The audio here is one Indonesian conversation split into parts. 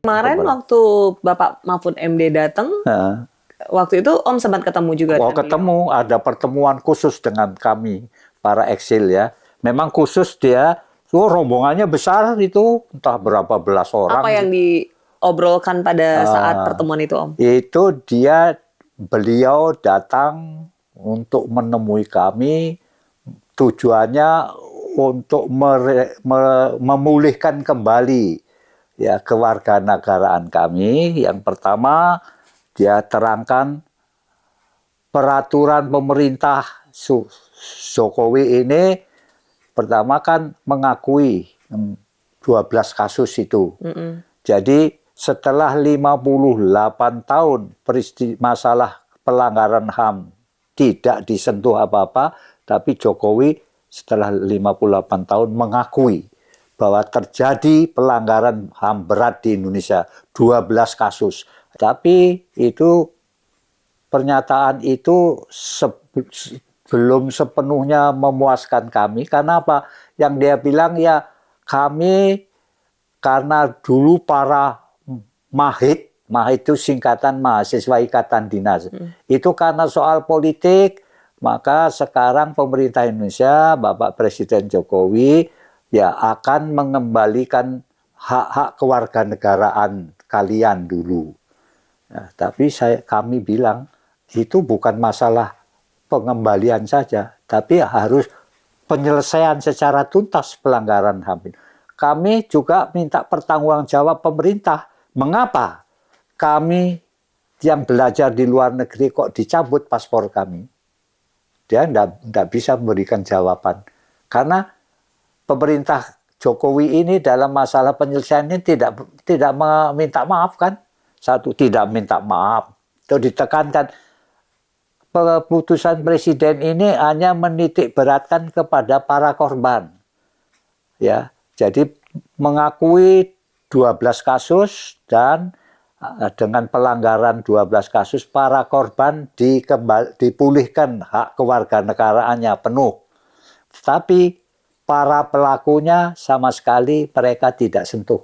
Kemarin waktu Bapak Mahfud MD datang, waktu itu Om sempat ketemu juga. Oh, ketemu, ada pertemuan khusus dengan kami para eksil ya. Memang khusus dia, rombongannya besar itu, entah berapa belas orang. Apa yang diobrolkan pada saat pertemuan itu, Om? Itu beliau datang untuk menemui kami, tujuannya untuk memulihkan kembali ya kewarganegaraan kami. Yang pertama, dia terangkan peraturan pemerintah Jokowi ini pertama kan mengakui 12 kasus itu. Jadi setelah 58 tahun masalah pelanggaran HAM tidak disentuh apa-apa, tapi Jokowi setelah 58 tahun mengakui bahwa terjadi pelanggaran HAM berat di Indonesia, 12 kasus. Tapi itu pernyataan itu belum sepenuhnya memuaskan kami. Karena apa? Yang dia bilang ya kami karena dulu para MAHID itu singkatan Mahasiswa Ikatan Dinas. Itu karena soal politik, maka sekarang pemerintah Indonesia, Bapak Presiden Jokowi ya akan mengembalikan hak-hak kewarganegaraan kalian dulu. Nah, tapi kami bilang itu bukan masalah pengembalian saja, tapi harus penyelesaian secara tuntas pelanggaran HAM. Kami juga minta pertanggungjawab pemerintah. Mengapa kami yang belajar di luar negeri kok dicabut paspor kami? Dia tidak bisa memberikan jawaban. Karena pemerintah Jokowi ini dalam masalah penyelesaian ini tidak meminta maaf kan? Satu, tidak minta maaf. Itu ditekankan. Keputusan presiden ini hanya menitik beratkan kepada para korban. Ya, jadi mengakui 12 kasus dan dengan pelanggaran 12 kasus para korban dipulihkan hak kewarganegaraannya penuh. Tapi para pelakunya sama sekali mereka tidak sentuh.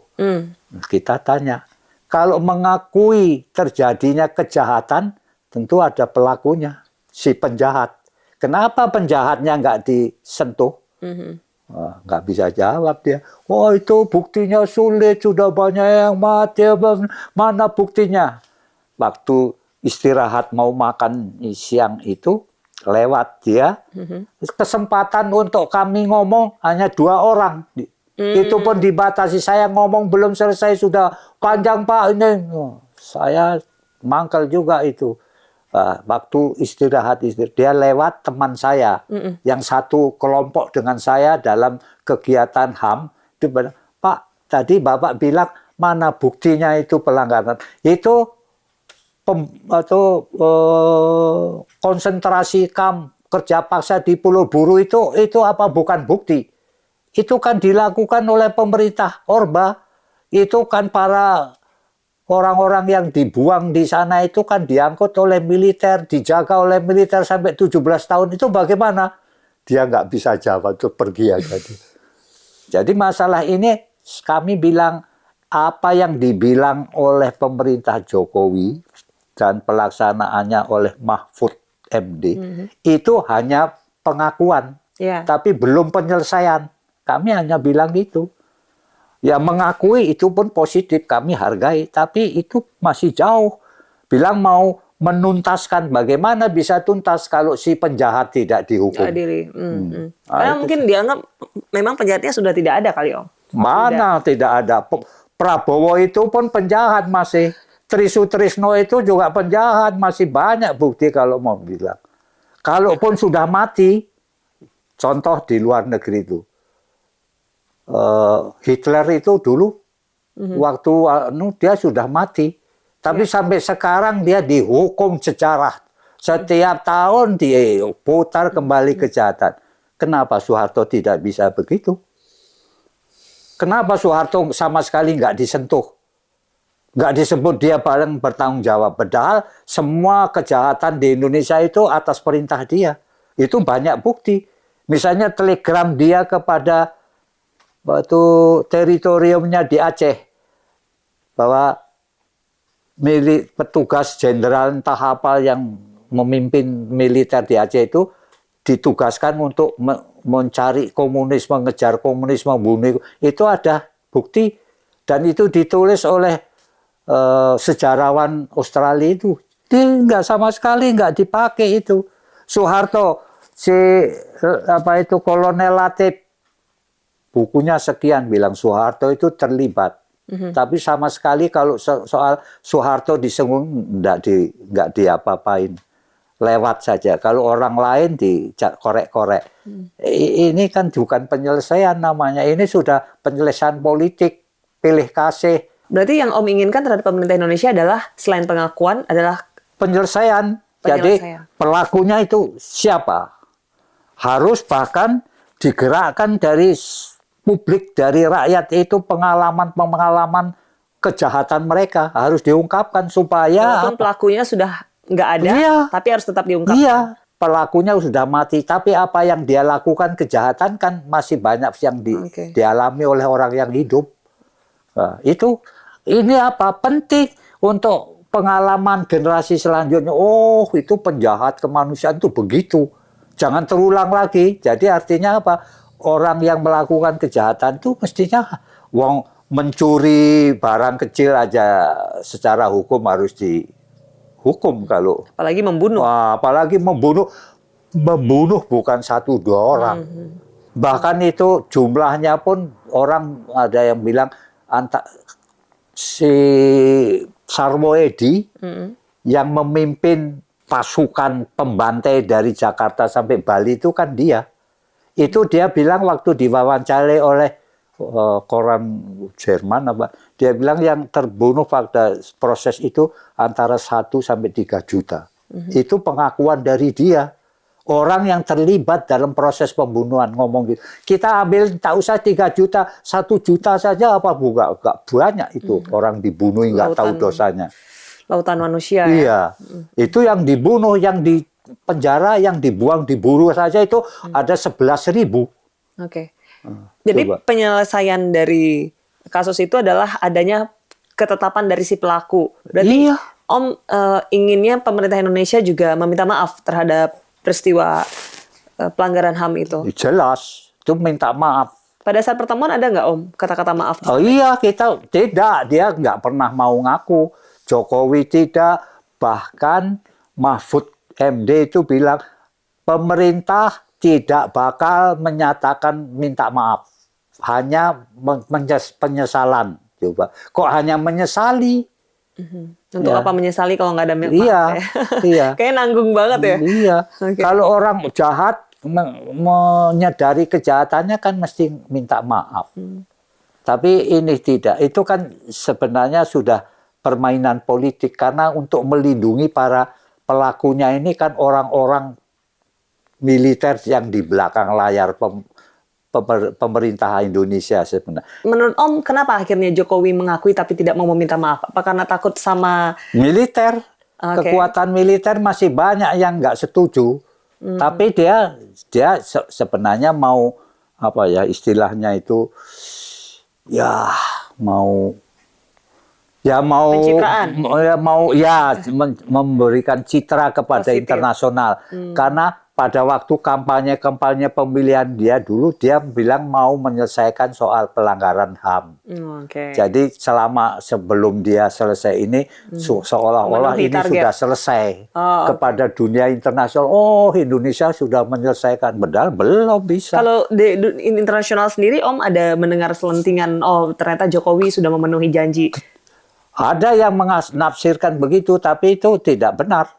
Kita tanya, kalau mengakui terjadinya kejahatan, tentu ada pelakunya, si penjahat. Kenapa penjahatnya nggak disentuh? Nggak bisa jawab dia. Oh itu buktinya sulit, sudah banyak yang mati. Mana buktinya? Waktu istirahat mau makan siang itu, lewat dia, kesempatan untuk kami ngomong hanya 2 orang. Itu pun dibatasi. Saya ngomong belum selesai, sudah panjang Pak ini. Saya mangkel juga itu. Waktu istirahat dia lewat teman saya yang satu kelompok dengan saya dalam kegiatan HAM. Dia bilang, Pak tadi Bapak bilang mana buktinya itu pelanggaran? Itu konsentrasi kamp kerja paksa di Pulau Buru itu apa bukan bukti? Itu kan dilakukan oleh pemerintah Orba. Itu kan para orang-orang yang dibuang di sana itu kan diangkut oleh militer, dijaga oleh militer sampai 17 tahun. Itu bagaimana? Dia nggak bisa jawab, itu pergi aja. Jadi masalah ini kami bilang apa yang dibilang oleh pemerintah Jokowi dan pelaksanaannya oleh Mahfud MD itu hanya pengakuan, tapi belum penyelesaian. Kami hanya bilang gitu. Ya mengakui itu pun positif, kami hargai, tapi itu masih jauh. Bilang mau menuntaskan, bagaimana bisa tuntas kalau si penjahat tidak dihukum? Karena mungkin dianggap memang penjahatnya sudah tidak ada kali Om. Mana tidak ada. Prabowo itu pun penjahat masih. Trisutrisno itu juga penjahat, masih banyak bukti kalau mau bilang. Kalaupun sudah mati, contoh di luar negeri itu. Hitler itu dulu waktu dia sudah mati, tapi sampai sekarang dia dihukum sejarah. Setiap tahun dia putar kembali kejahatan. Kenapa Soeharto tidak bisa begitu? Kenapa Soeharto sama sekali nggak disentuh? Nggak disebut dia paling bertanggung jawab. Padahal semua kejahatan di Indonesia itu atas perintah dia. Itu banyak bukti. Misalnya telegram dia kepada waktu teritoriumnya di Aceh. bahwa petugas jenderal entah apa yang memimpin militer di Aceh itu ditugaskan untuk mencari komunis, mengejar komunis, membunuh. Itu ada bukti dan itu ditulis oleh sejarawan Australia itu. Dia nggak sama sekali nggak dipakai itu. Soeharto, Kolonel Latif, bukunya sekian bilang Soeharto itu terlibat. Tapi sama sekali kalau soal Soeharto disinggung nggak diapa-apain. Lewat saja. Kalau orang lain dikorek-korek. Ini kan bukan penyelesaian namanya. Ini sudah penyelesaian politik, pilih kasih. Berarti yang Om inginkan terhadap pemerintah Indonesia adalah selain pengakuan adalah penyelesaian. Jadi pelakunya itu siapa? Harus bahkan digerakkan dari publik, dari rakyat itu pengalaman kejahatan mereka harus diungkapkan supaya walaupun pelakunya sudah nggak ada, tapi harus tetap diungkapkan. Iya, pelakunya sudah mati, tapi apa yang dia lakukan kejahatan kan masih banyak yang dialami oleh orang yang hidup. Nah, ini apa penting untuk pengalaman generasi selanjutnya. Oh, itu penjahat kemanusiaan itu begitu. Jangan terulang lagi. Jadi artinya apa? Orang yang melakukan kejahatan itu mestinya mencuri barang kecil aja secara hukum harus dihukum kalau. Apalagi membunuh. Apalagi membunuh bukan 1-2 orang. Bahkan itu jumlahnya pun orang ada yang bilang si Sarwo Edi yang memimpin pasukan pembantai dari Jakarta sampai Bali itu kan dia. Itu dia bilang waktu diwawancarai oleh koran Jerman dia bilang yang terbunuh pada proses itu antara 1 sampai 3 juta. Itu pengakuan dari dia. Orang yang terlibat dalam proses pembunuhan ngomong gitu. Kita ambil tak usah 3 juta, 1 juta saja apa bukan banyak itu orang dibunuh nggak tahu dosanya. Lautan manusia. Iya. Itu yang dibunuh, yang di penjara, yang dibuang, diburu saja itu ada 11.000. Oke. Jadi penyelesaian dari kasus itu adalah adanya ketetapan dari si pelaku. Berarti Om inginnya pemerintah Indonesia juga meminta maaf terhadap peristiwa pelanggaran HAM itu. Jelas, itu minta maaf. Pada saat pertemuan ada nggak Om kata-kata maaf? Oh iya, kita tidak, dia nggak pernah mau ngaku. Jokowi tidak, bahkan Mahfud MD itu bilang pemerintah tidak bakal menyatakan minta maaf, hanya penyesalan. Coba, kok hanya menyesali? Untuk apa menyesali kalau nggak ada maaf? Iya. Kayak nanggung banget ya. Iya. Kalau orang jahat menyadari kejahatannya kan mesti minta maaf. Tapi ini tidak. Itu kan sebenarnya sudah permainan politik karena untuk melindungi para pelakunya ini kan orang-orang militer yang di belakang layar pemerintah Indonesia sebenarnya. Menurut Om, kenapa akhirnya Jokowi mengakui tapi tidak mau meminta maaf? Apa karena takut sama militer? Kekuatan militer masih banyak yang nggak setuju. Tapi dia sebenarnya mau apa ya istilahnya itu mau memberikan citra kepada positif. Internasional. Karena pada waktu kampanye pemilihan dia dulu, dia bilang mau menyelesaikan soal pelanggaran HAM. Jadi sebelum dia selesai ini, seolah-olah ini sudah selesai kepada dunia internasional. Oh, Indonesia sudah menyelesaikan. Padahal belum bisa. Kalau di internasional sendiri, Om ada mendengar selentingan, oh ternyata Jokowi sudah memenuhi janji. Ada yang menafsirkan begitu, tapi itu tidak benar.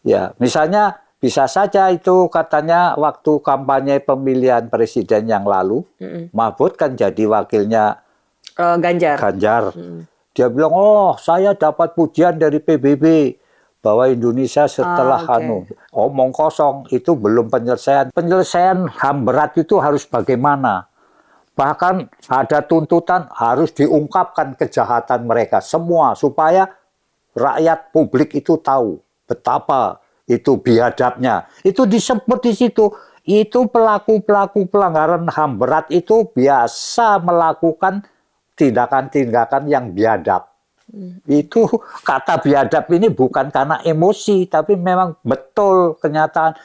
Ya, misalnya bisa saja itu katanya waktu kampanye pemilihan presiden yang lalu, Mahfud kan jadi wakilnya Ganjar. Dia bilang, oh saya dapat pujian dari PBB bahwa Indonesia setelah omong kosong, itu belum penyelesaian. Penyelesaian HAM berat itu harus bagaimana? Bahkan ada tuntutan harus diungkapkan kejahatan mereka semua supaya rakyat publik itu tahu betapa itu biadabnya. Itu disebut di situ. Itu pelaku-pelaku pelanggaran HAM berat itu biasa melakukan tindakan-tindakan yang biadab. Itu kata biadab ini bukan karena emosi, tapi memang betul kenyataan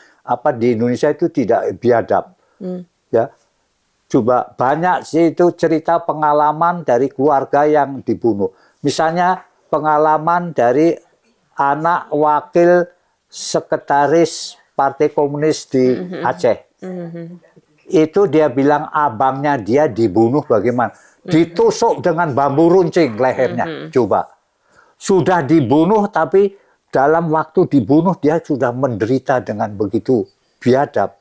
di Indonesia itu tidak biadab. Ya, coba banyak sih itu cerita pengalaman dari keluarga yang dibunuh. Misalnya pengalaman dari anak wakil sekretaris Partai Komunis di Aceh. Itu dia bilang abangnya dia dibunuh bagaimana? Ditusuk dengan bambu runcing lehernya. Coba. Sudah dibunuh tapi dalam waktu dibunuh dia sudah menderita dengan begitu biadab.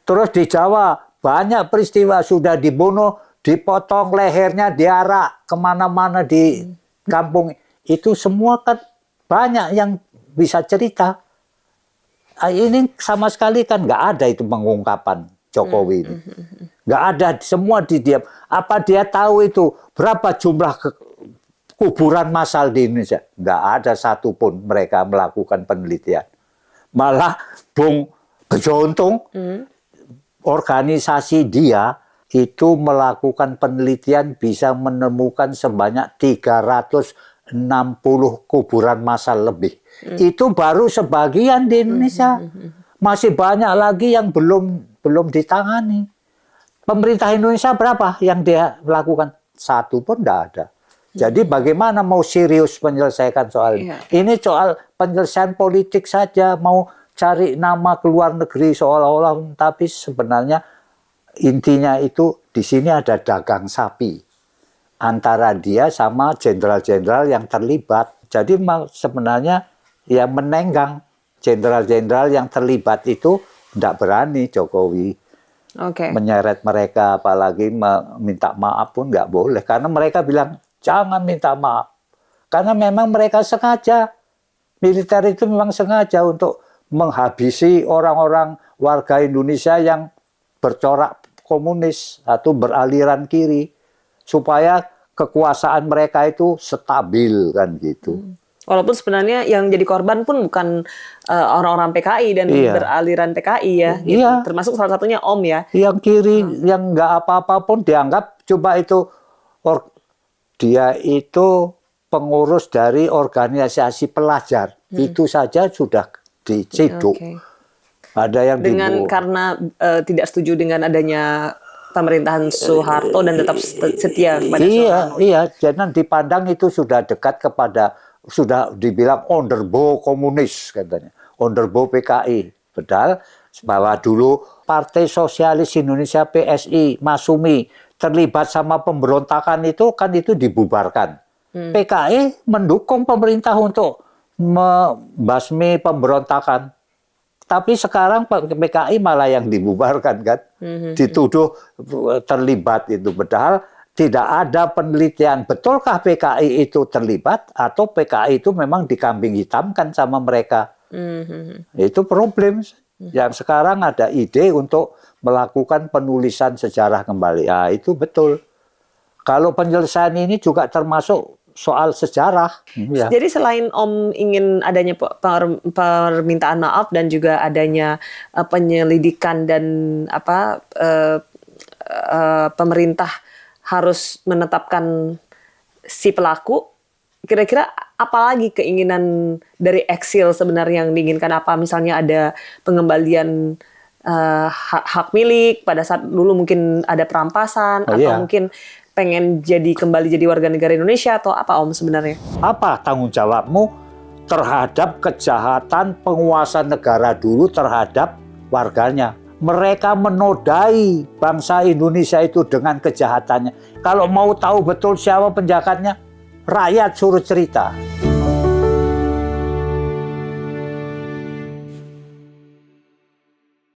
Terus di Jawa banyak peristiwa sudah dibunuh, dipotong lehernya, diarak kemana-mana di kampung. Itu semua kan banyak yang bisa cerita. Ini sama sekali kan nggak ada itu pengungkapan Jokowi ini. Nggak ada, semua didiam. Apa dia tahu itu berapa jumlah kuburan massal di Indonesia? Nggak ada satupun mereka melakukan penelitian. Malah Bung Bejo Untung, organisasi dia itu melakukan penelitian bisa menemukan sebanyak 360 kuburan massal lebih. Itu baru sebagian di Indonesia. Masih banyak lagi yang belum ditangani. Pemerintah Indonesia berapa yang dia lakukan? Satu pun tidak ada. Jadi bagaimana mau serius menyelesaikan soal ini? Ini soal penyelesaian politik saja, mau cari nama ke luar negeri seolah-olah, tapi sebenarnya intinya itu di sini ada dagang sapi antara dia sama jenderal-jenderal yang terlibat. Jadi sebenarnya ya menenggang jenderal-jenderal yang terlibat itu tidak berani Jokowi menyeret mereka, apalagi minta maaf pun nggak boleh karena mereka bilang jangan minta maaf karena memang mereka sengaja, militer itu memang sengaja untuk menghabisi orang-orang warga Indonesia yang bercorak komunis atau beraliran kiri supaya kekuasaan mereka itu stabil kan gitu. Walaupun sebenarnya yang jadi korban pun bukan orang-orang PKI dan beraliran PKI ya, gitu. Termasuk salah satunya Om ya. Yang kiri, yang nggak apa-apa pun dianggap coba itu dia itu pengurus dari organisasi pelajar, itu saja sudah diciduk. Ada yang dengan karena tidak setuju dengan adanya pemerintahan Soeharto dan tetap setia kepada Soeharto. Iya, jadi dipandang itu sudah dekat kepada, sudah dibilang onderbo komunis katanya, onderbo PKI. Padahal bahwa dulu Partai Sosialis Indonesia PSI, Masumi terlibat sama pemberontakan itu kan itu dibubarkan. PKI mendukung pemerintah untuk membasmi pemberontakan. Tapi sekarang PKI malah yang dibubarkan kan, dituduh terlibat itu. Padahal tidak ada penelitian betulkah PKI itu terlibat atau PKI itu memang dikambing hitamkan sama mereka. Itu problem. Yang sekarang ada ide untuk melakukan penulisan sejarah kembali. Ya, itu betul. Kalau penyelesaian ini juga termasuk soal sejarah. Jadi selain Om ingin adanya permintaan maaf dan juga adanya penyelidikan dan pemerintah harus menetapkan si pelaku, kira-kira apalagi keinginan dari eksil sebenarnya yang diinginkan? Apa misalnya ada pengembalian hak milik pada saat dulu mungkin ada perampasan atau mungkin pengen kembali jadi warga negara Indonesia atau apa Om sebenarnya? Apa tanggung jawabmu terhadap kejahatan penguasa negara dulu terhadap warganya? Mereka menodai bangsa Indonesia itu dengan kejahatannya. Kalau mau tahu betul siapa penjahatnya, rakyat suruh cerita.